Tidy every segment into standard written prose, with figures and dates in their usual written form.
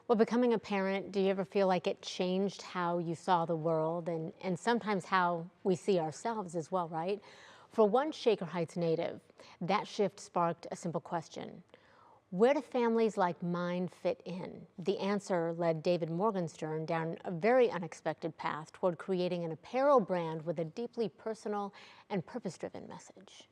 Well, becoming a parent, do you ever feel like it changed how you saw the world and sometimes how we see ourselves as well, right? For one Shaker Heights native, that shift sparked a simple question. Where do families like mine fit in? The answer led David Morgenstern down a very unexpected path toward creating an apparel brand with a deeply personal and purpose-driven message.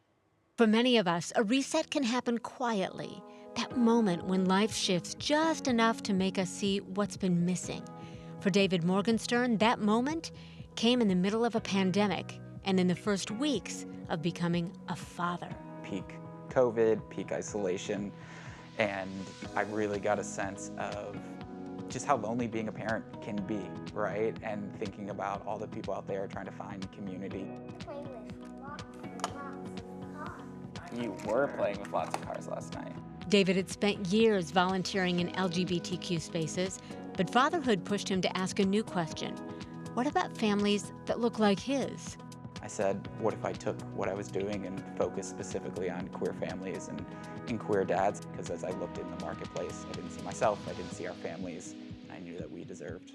For many of us, a reset can happen quietly. That moment when life shifts just enough to make us see what's been missing. For David Morgenstern, that moment came in the middle of a pandemic and in the first weeks of becoming a father. Peak COVID, peak isolation, and I really got a sense of just how lonely being a parent can be, right? And thinking about all the people out there trying to find community. You were playing with lots of cars last night. David had spent years volunteering in LGBTQ spaces, but fatherhood pushed him to ask a new question. What about families that look like his? I said, what if I took what I was doing and focused specifically on queer families and queer dads? Because as I looked in the marketplace, I didn't see myself, I didn't see our families, and I knew that we deserved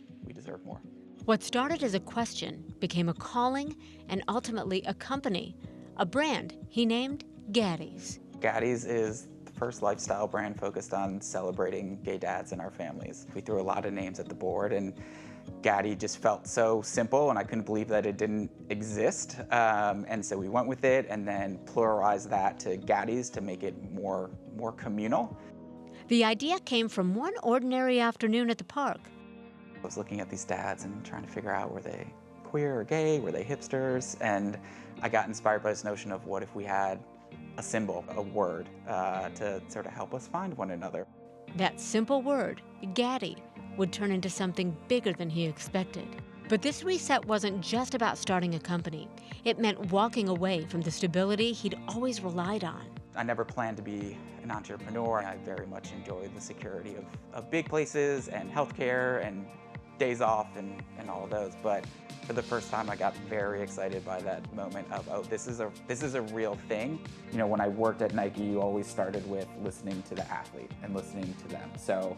more. What started as a question became a calling and ultimately a company, a brand he named Gaddy's. Gaddy's is the first lifestyle brand focused on celebrating gay dads in our families. We threw a lot of names at the board, and Gaddy just felt so simple, and I couldn't believe that it didn't exist. And so we went with it and then pluralized that to Gaddy's to make it more communal. The idea came from one ordinary afternoon at the park. I was looking at these dads and trying to figure out, were they queer or gay? Were they hipsters? And I got inspired by this notion of what if we had a symbol, a word, to sort of help us find one another. That simple word, Gaddy, would turn into something bigger than he expected. But this reset wasn't just about starting a company. It meant walking away from the stability he'd always relied on. I never planned to be an entrepreneur. I very much enjoyed the security of big places and healthcare and days off and all of those. But for the first time, I got very excited by that moment of, oh, this is a real thing. You know, when I worked at Nike, you always started with listening to the athlete and listening to them. So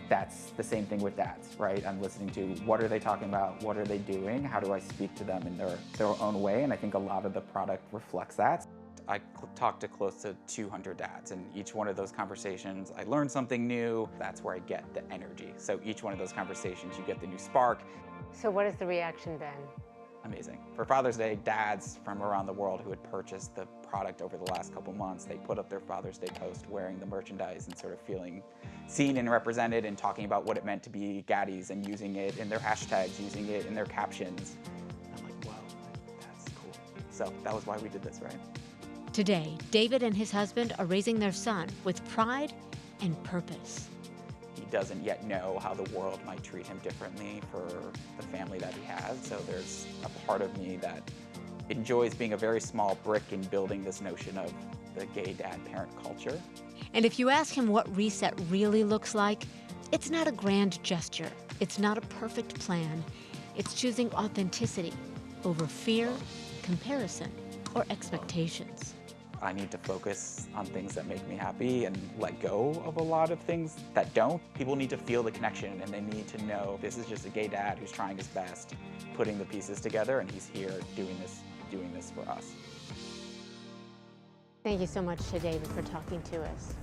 that's the same thing with dads, right? I'm listening to what are they talking about, what are they doing, how do I speak to them in their own way, and I think a lot of the product reflects that. I talked to close to 200 dads, and each one of those conversations, I learned something new. That's where I get the energy. So each one of those conversations, you get the new spark. So what has the reaction been? Amazing. For Father's Day, dads from around the world who had purchased the product over the last couple months, they put up their Father's Day post wearing the merchandise and sort of feeling seen and represented and talking about what it meant to be Gaddy's and using it in their hashtags, using it in their captions. I'm like, whoa, that's cool. So that was why we did this, right? Today, David and his husband are raising their son with pride and purpose. He doesn't yet know how the world might treat him differently for the family that he has. So there's a part of me that enjoys being a very small brick in building this notion of the gay dad-parent culture. And if you ask him what reset really looks like, it's not a grand gesture. It's not a perfect plan. It's choosing authenticity over fear, comparison, or expectations. I need to focus on things that make me happy and let go of a lot of things that don't. People need to feel the connection, and they need to know this is just a gay dad who's trying his best, putting the pieces together, and he's here doing this for us. Thank you so much to David for talking to us.